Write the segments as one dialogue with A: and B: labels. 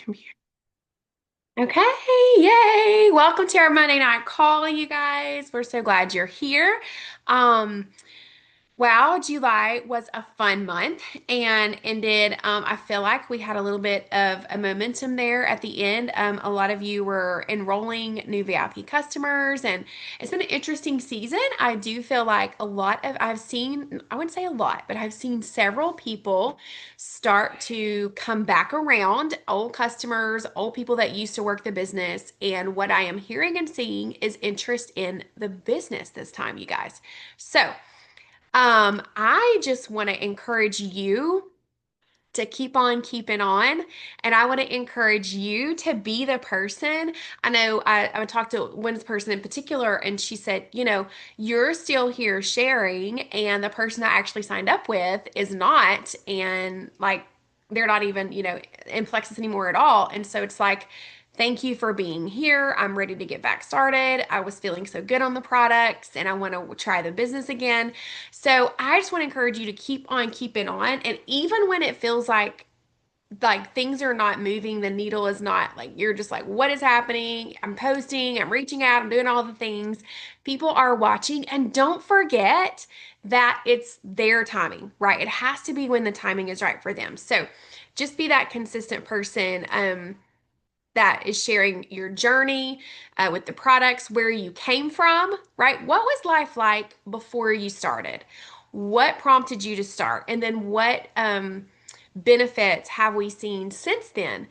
A: Okay, yay! Welcome to our Monday night call, you guys. We're so glad you're here. Um, Wow, July was a fun month and ended. I feel like we had a little bit of a momentum there at the end. A lot of you were enrolling new VIP customers, and it's been an interesting season. I do feel like I've seen, I wouldn't say a lot, but I've seen several people start to come back around, old customers, old people that used to work the business. And what I am hearing and seeing is interest in the business this time, you guys. So, I just want to encourage you to keep on keeping on. And I want to encourage you to be the person. I know I talked to one person in particular, and she said, you're still here sharing, and the person I actually signed up with is not. And like, they're not even, in Plexus anymore at all. And so it's like, thank you for being here. I'm ready to get back started. I was feeling so good on the products and I want to try the business again. So I just want to encourage you to keep on keeping on. And even when it feels like things are not moving, the needle is not like you're just like, what is happening? I'm posting, I'm reaching out, I'm doing all the things. People are watching. And don't forget that it's their timing, right? It has to be when the timing is right for them. So just be that consistent person. That is sharing your journey with the products, where you came from, right? What was life like before you started? What prompted you to start? And then what benefits have we seen since then?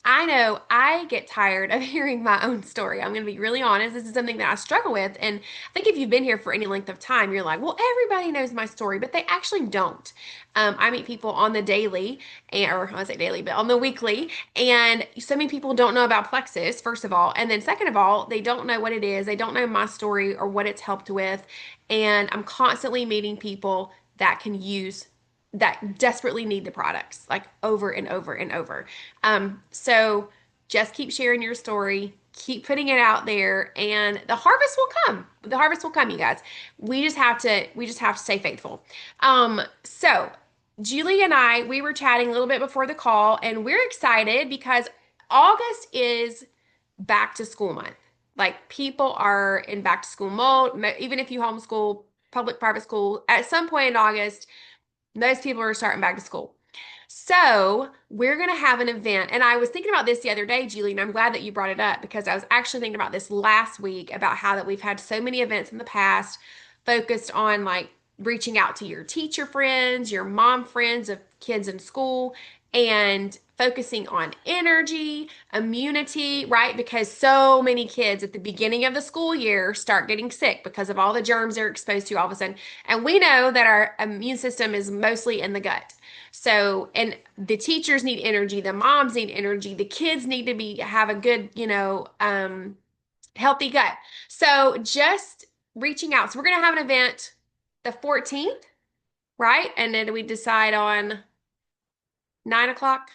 A: I know I get tired of hearing my own story. I'm going to be really honest. This is something that I struggle with. And I think if you've been here for any length of time, you're like, well, everybody knows my story, but they actually don't. I meet people on the daily, or I say daily, but on the weekly, and so many people don't know about Plexus, first of all. And then, second of all, they don't know what it is. They don't know my story or what it's helped with. And I'm constantly meeting people that can use that desperately need the products like over and over and over. So just keep sharing your story, keep putting it out there, and the harvest will come. The harvest will come, you guys. We just have to stay faithful. So Julie and I, we were chatting a little bit before the call, and we're excited because August is back to school month. Like people are in back to school mode. Even if you homeschool, public, private school, at some point in August, those people are starting back to school. So we're going to have an event. And I was thinking about this the other day, Julie, and I'm glad that you brought it up because I was actually thinking about this last week about how that we've had so many events in the past focused on like reaching out to your teacher friends, your mom friends of kids in school, and focusing on energy, immunity, right? Because so many kids at the beginning of the school year start getting sick because of all the germs they're exposed to all of a sudden. And we know that our immune system is mostly in the gut. So, and the teachers need energy, the moms need energy, the kids need to have a good, healthy gut. So, just reaching out. So, we're going to have an event the 14th, right? And then we decide on 9 o'clock.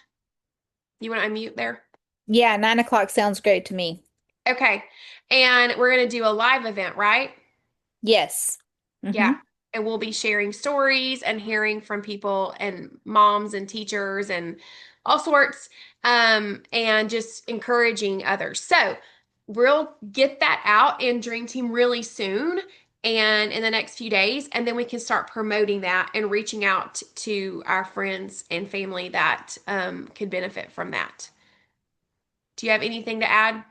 A: You want to unmute there?
B: Yeah, 9 o'clock sounds great to me.
A: Okay. And we're going to do a live event, right?
B: Yes.
A: Yeah.
B: Mm-hmm.
A: And we'll be sharing stories and hearing from people and moms and teachers and all sorts, and just encouraging others. So we'll get that out in Dream Team really soon and in the next few days. And then we can start promoting that and reaching out to our friends and family that could benefit from that. Do you have anything to add?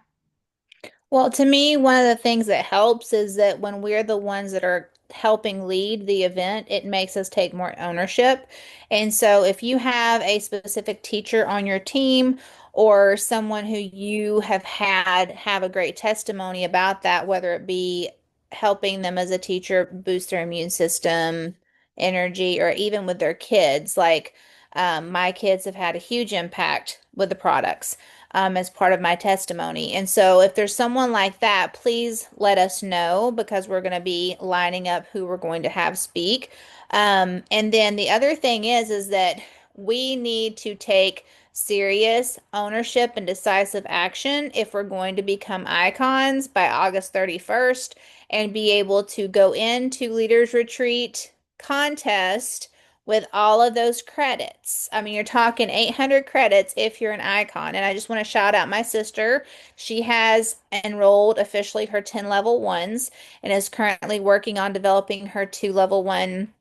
B: Well, to me, one of the things that helps is that when we're the ones that are helping lead the event, it makes us take more ownership. And so if you have a specific teacher on your team or someone who you have had have a great testimony about that, whether it be helping them as a teacher boost their immune system, energy, or even with their kids, like my kids have had a huge impact with the products as part of my testimony. And so if there's someone like that, please let us know because we're going to be lining up who we're going to have speak. And then the other thing is that we need to take serious ownership and decisive action if we're going to become icons by August 31st and be able to go into Leaders Retreat contest with all of those credits. I mean, you're talking 800 credits if you're an icon. And I just want to shout out my sister. She has enrolled officially her 10 level ones and is currently working on developing her 2 level one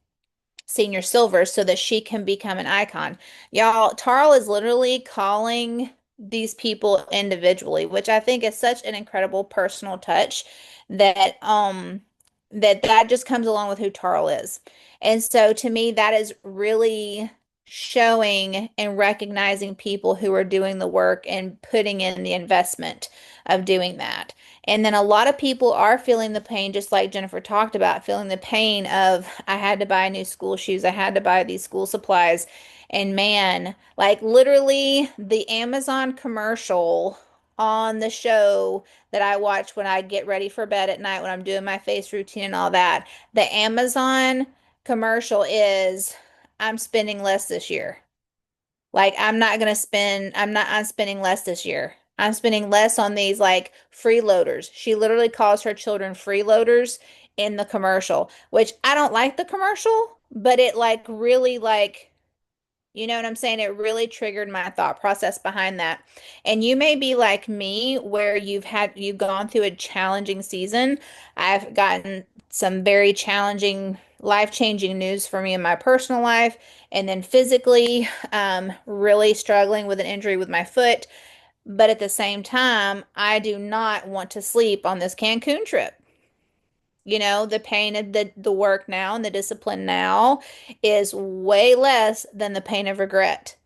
B: senior silver so that she can become an icon. Y'all, Tarl is literally calling these people individually, which I think is such an incredible personal touch that that just comes along with who Tarl is. And so to me, that is really showing and recognizing people who are doing the work and putting in the investment of doing that. And then a lot of people are feeling the pain, just like Jennifer talked about, feeling the pain of, I had to buy new school shoes, I had to buy these school supplies. And man, like literally the Amazon commercial on the show that I watch when I get ready for bed at night, when I'm doing my face routine and all that, the Amazon commercial is, I'm spending less this year. Like I'm spending less this year. I'm spending less on these like freeloaders. She literally calls her children freeloaders in the commercial, which I don't like the commercial, but it like really like, you know what I'm saying? It really triggered my thought process behind that. And you may be like me, where you've gone through a challenging season. I've gotten some very challenging, life-changing news for me in my personal life, and then physically, really struggling with an injury with my foot. But at the same time, I do not want to sleep on this Cancun trip. You know, the pain of the work now and the discipline now is way less than the pain of regret.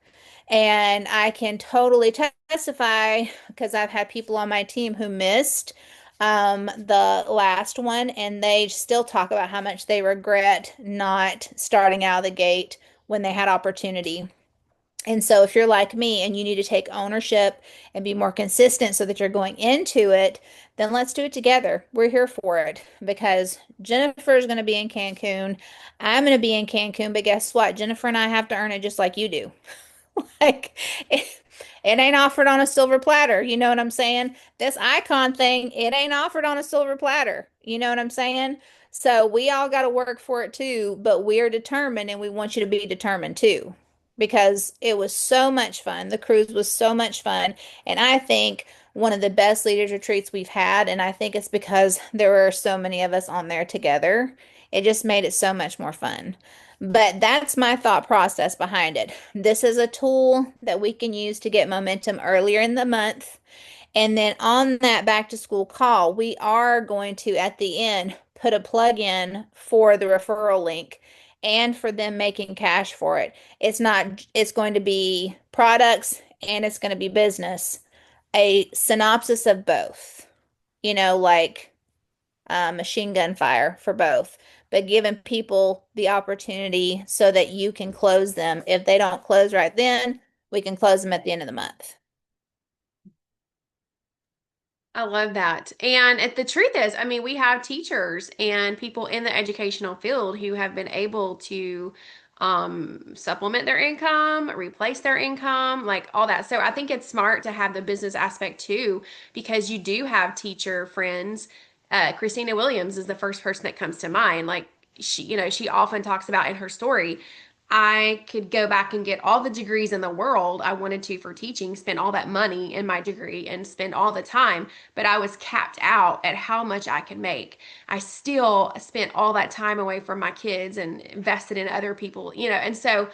B: And I can totally testify because I've had people on my team who missed the last one, and they still talk about how much they regret not starting out of the gate when they had opportunity. And so if you're like me and you need to take ownership and be more consistent so that you're going into it, then let's do it together. We're here for it because Jennifer is going to be in Cancun. I'm going to be in Cancun, but guess what? Jennifer and I have to earn it just like you do. Like it ain't offered on a silver platter. You know what I'm saying? This icon thing, it ain't offered on a silver platter. You know what I'm saying? So we all got to work for it too, but we're determined and we want you to be determined too because it was so much fun. The cruise was so much fun. And I think one of the best leaders retreats we've had. And I think it's because there were so many of us on there together. It just made it so much more fun. But that's my thought process behind it. This is a tool that we can use to get momentum earlier in the month. And then on that back to school call, we are going to, at the end, put a plug in for the referral link and for them making cash for it. It's going to be products and it's going to be business. A synopsis of both, like machine gun fire for both, but giving people the opportunity so that you can close them. If they don't close right then, we can close them at the end of the month.
A: I love that. And the truth is, I mean, we have teachers and people in the educational field who have been able to supplement their income, replace their income, like all that. So I think it's smart to have the business aspect too, because you do have teacher friends. Christina Williams is the first person that comes to mind. Like she often talks about in her story, I could go back and get all the degrees in the world I wanted to for teaching, spend all that money in my degree and spend all the time, but I was capped out at how much I could make. I still spent all that time away from my kids and invested in other people, and so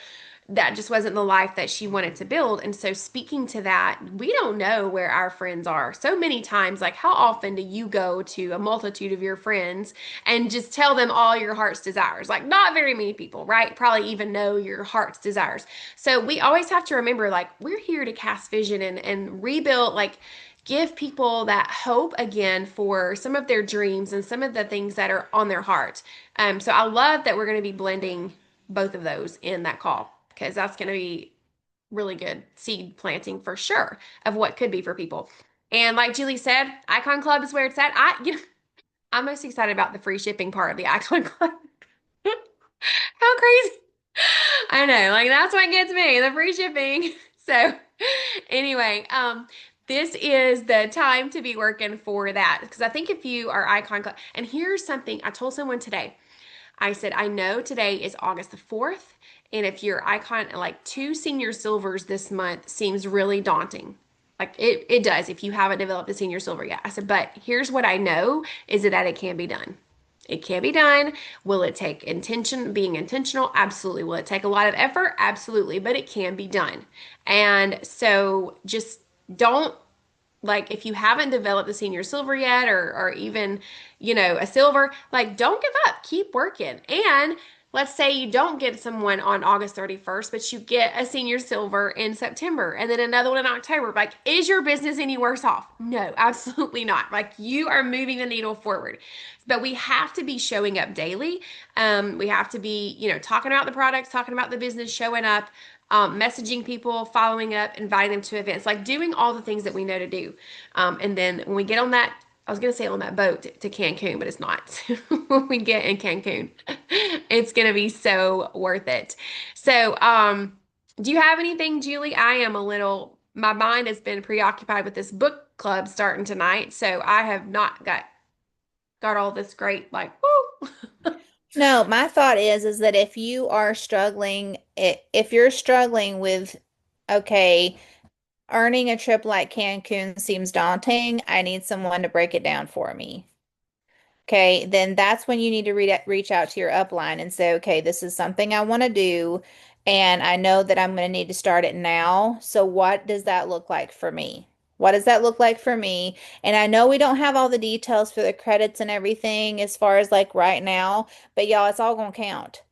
A: that just wasn't the life that she wanted to build. And so, speaking to that, we don't know where our friends are. So many times, like, how often do you go to a multitude of your friends and just tell them all your heart's desires? Like, not very many people, right? Probably even know your heart's desires. So, we always have to remember, like, we're here to cast vision and rebuild, like, give people that hope again for some of their dreams and some of the things that are on their heart. So, I love that we're going to be blending both of those in that call because that's going to be really good seed planting for sure of what could be for people. And like Julie said, Icon Club is where it's at. I'm most excited about the free shipping part of the Icon Club. How crazy. I know, like that's what gets me, the free shipping. So anyway, this is the time to be working for that because I think if you are Icon Club, and here's something I told someone today. I said, I know today is August the 4th, And if your icon, like two senior silvers this month seems really daunting. Like it does if you haven't developed a senior silver yet. I said, but here's what I know is that it can be done. It can be done. Will it take being intentional? Absolutely. Will it take a lot of effort? Absolutely. But it can be done. And so just don't like if you haven't developed the senior silver yet or even a silver, like don't give up, keep working. And let's say you don't get someone on August 31st, but you get a senior silver in September and then another one in October. Like, is your business any worse off? No, absolutely not. Like, you are moving the needle forward. But we have to be showing up daily. We have to be, talking about the products, talking about the business, showing up, messaging people, following up, inviting them to events, like doing all the things that we know to do. And then when we get on that, I was going to say on that boat to Cancun, but it's not. When we get in Cancun, it's going to be so worth it. So, do you have anything, Julie? My mind has been preoccupied with this book club starting tonight. So I have not got all this great, like, woo.
B: No, my thought is that if you are struggling, if you're struggling with, okay, earning a trip like Cancun seems daunting, I need someone to break it down for me. Okay, then that's when you need to reach out to your upline and say, okay, this is something I want to do, and I know that I'm going to need to start it now. So, what does that look like for me? What does that look like for me? And I know we don't have all the details for the credits and everything as far as like right now, but y'all, it's all going to count.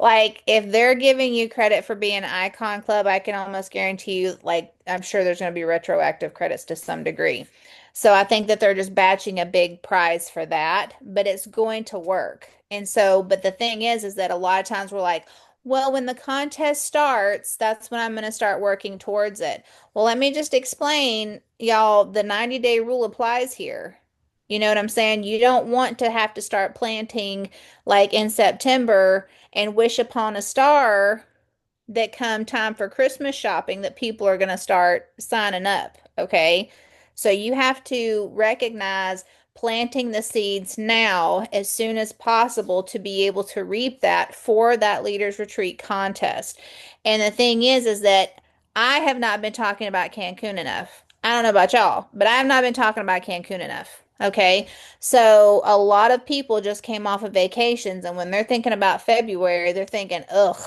B: Like, if they're giving you credit for being an icon club, I can almost guarantee you, like, I'm sure there's going to be retroactive credits to some degree. So I think that they're just batching a big prize for that, but it's going to work. And so, but the thing is that a lot of times we're like, well, when the contest starts, that's when I'm going to start working towards it. Well, let me just explain, y'all, the 90-day rule applies here. You know what I'm saying? You don't want to have to start planting like in September and wish upon a star that come time for Christmas shopping that people are going to start signing up. Okay. So you have to recognize planting the seeds now as soon as possible to be able to reap that for that leaders retreat contest. And the thing is that I have not been talking about Cancun enough. I don't know about y'all, but I have not been talking about Cancun enough. Okay. So a lot of people just came off of vacations, and when they're thinking about February, they're thinking, ugh,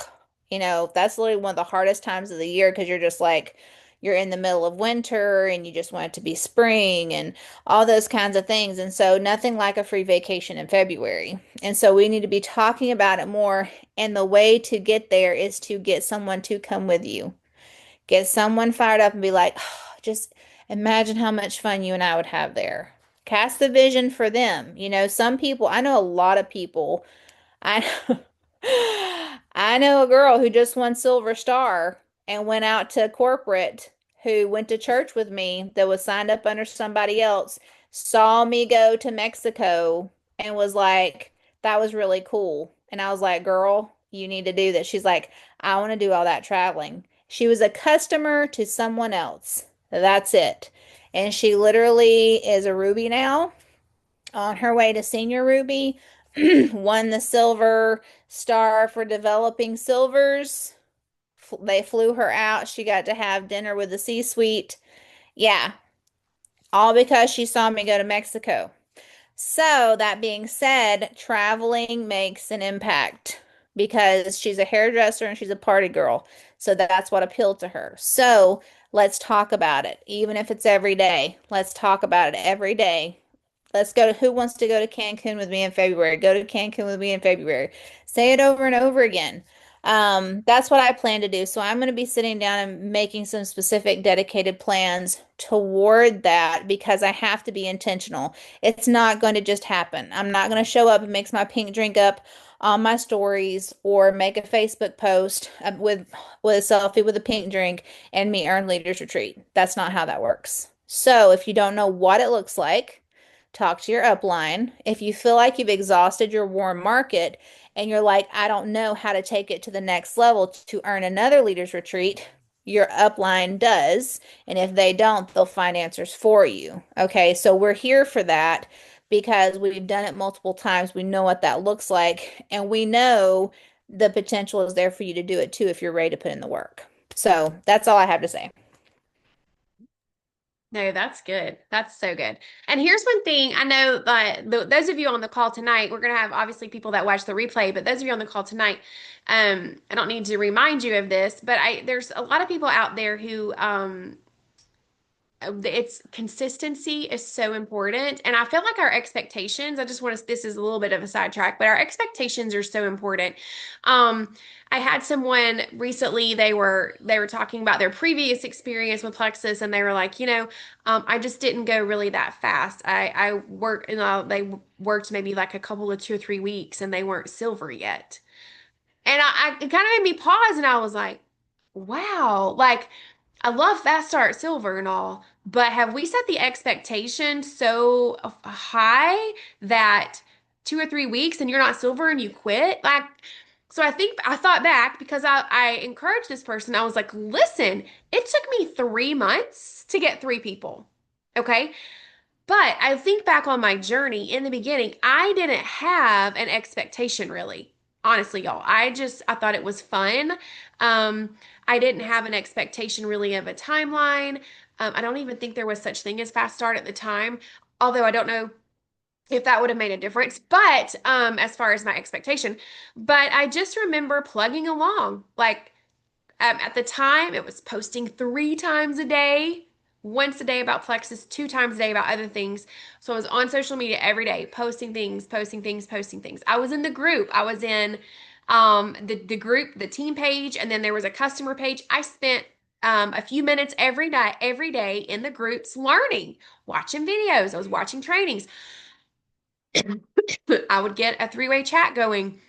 B: that's literally one of the hardest times of the year because you're just like, you're in the middle of winter and you just want it to be spring and all those kinds of things. And so, nothing like a free vacation in February. And so, we need to be talking about it more. And the way to get there is to get someone to come with you. Get someone fired up and be like, oh, just imagine how much fun you and I would have there. Cast the vision for them. Some people, I know a lot of people. I I know a girl who just won Silver Star and went out to corporate, who went to church with me, that was signed up under somebody else, saw me go to Mexico and was like, that was really cool. And I was like, girl, you need to do this. She's like, I want to do all that traveling. She was a customer to someone else. That's it. And she literally is a Ruby now, on her way to senior Ruby, won the Silver Star for developing silvers. They flew her out. She got to have dinner with the C-suite. Yeah, all because she saw me go to Mexico. So, that being said, traveling makes an impact because she's a hairdresser and she's a party girl. So, that's what appealed to her. So, let's talk about it. Even if it's every day, let's talk about it every day. Let's go to, who wants to go to Cancun with me in February? Go to Cancun with me in February. Say it over and over again. That's what I plan to do. So I'm going to be sitting down and making some specific dedicated plans toward that because I have to be intentional. It's not going to just happen. I'm not going to show up and mix my pink drink up on my stories or make a Facebook post with a selfie with a pink drink and me earn leaders retreat. That's not how that works. So if you don't know what it looks like, talk to your upline. If you feel like you've exhausted your warm market and you're like, I don't know how to take it to the next level to earn another leaders retreat, your upline does. And if they don't, they'll find answers for you. Okay, so we're here for that because we've done it multiple times. We know what that looks like. And we know the potential is there for you to do it too if you're ready to put in the work. So that's all I have to say.
A: No, that's good. That's so good. And here's one thing I know that those of you on the call tonight, we're going to have obviously people that watch the replay, but those of you on the call tonight, I don't need to remind you of this, but there's a lot of people out there who, it's consistency is so important. And I feel like our expectations, I just want to, this is a little bit of a sidetrack, but our expectations are so important. Um, I had someone recently, they were talking about their previous experience with Plexus, and they were like, I just didn't go really that fast. I worked, they worked maybe like a couple of 2 or 3 weeks and they weren't silver yet. And it kind of made me pause and I was like, wow, like I love Fast Start Silver and all, but have we set the expectation so high that 2 or 3 weeks and you're not silver and you quit? Like, so I think I thought back because I encouraged this person. I was like, listen, it took me 3 months to get 3 people. Okay. But I think back on my journey in the beginning, I didn't have an expectation really. Honestly, y'all. I thought it was fun. Um, I didn't have an expectation really of a timeline. I don't even think there was such thing as fast start at the time, although I don't know if that would have made a difference. But as far as my expectation, but I just remember plugging along. Like at the time, it was posting 3 times a day, once a day about Plexus, 2 times a day about other things. So I was on social media every day, posting things, posting things, posting things. I was in the group. I was in the group, the team page, and then there was a customer page. I spent a few minutes every night, every day in the groups learning, watching videos. I was watching trainings. I would get a three-way chat going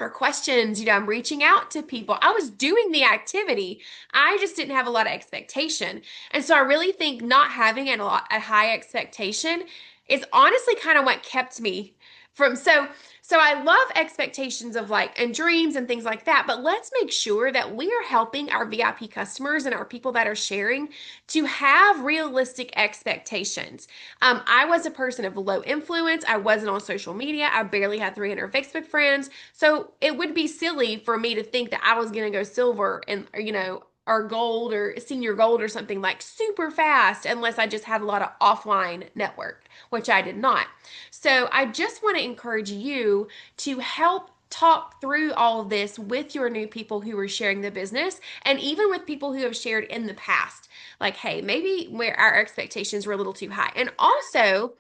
A: or questions. I'm reaching out to people. I was doing the activity. I just didn't have a lot of expectation. And so I really think not having a high expectation is honestly kind of what kept me from so I love expectations of like and dreams and things like that, but let's make sure that we are helping our VIP customers and our people that are sharing to have realistic expectations. I was a person of low influence. I wasn't on social media. I barely had 300 Facebook friends. So it would be silly for me to think that I was going to go silver and, or gold or senior gold or something like super fast unless I just had a lot of offline network, which I did not. So I just want to encourage you to help talk through all of this with your new people who are sharing the business and even with people who have shared in the past. Like, hey, maybe where our expectations were a little too high. And also,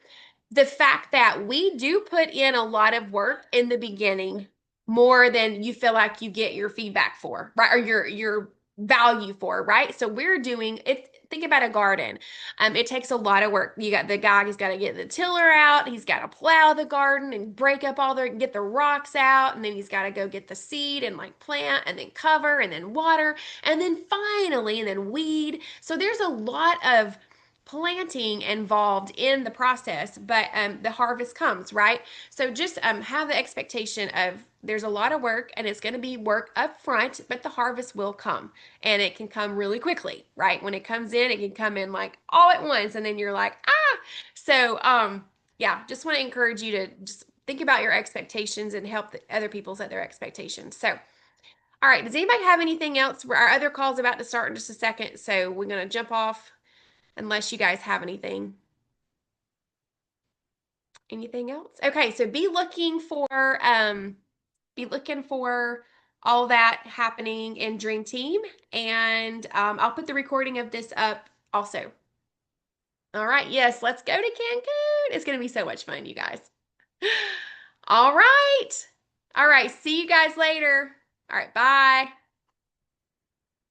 A: the fact that we do put in a lot of work in the beginning more than you feel like you get your feedback for, right? Or your value for, right? So we're doing it. Think about a garden. It takes a lot of work. You got the guy, he's got to get the tiller out, he's got to plow the garden and break up get the rocks out, and then he's got to go get the seed and like plant and then cover and then water and then finally and then weed. So there's a lot of planting involved in the process, but the harvest comes, right? So just have the expectation of there's a lot of work and it's going to be work up front, but the harvest will come and it can come really quickly, right? When it comes in, it can come in like all at once and then you're like, ah. So, yeah, just want to encourage you to just think about your expectations and help the other people set their expectations. So, all right, does anybody have anything else? Our other call's about to start in just a second, so we're going to jump off unless you guys have anything else. Okay, so be looking for all that happening in Dream Team, and I'll put the recording of this up also. All right, yes, let's go to Cancun. It's gonna be so much fun, you guys. All right. All right, see you guys later. All right, bye.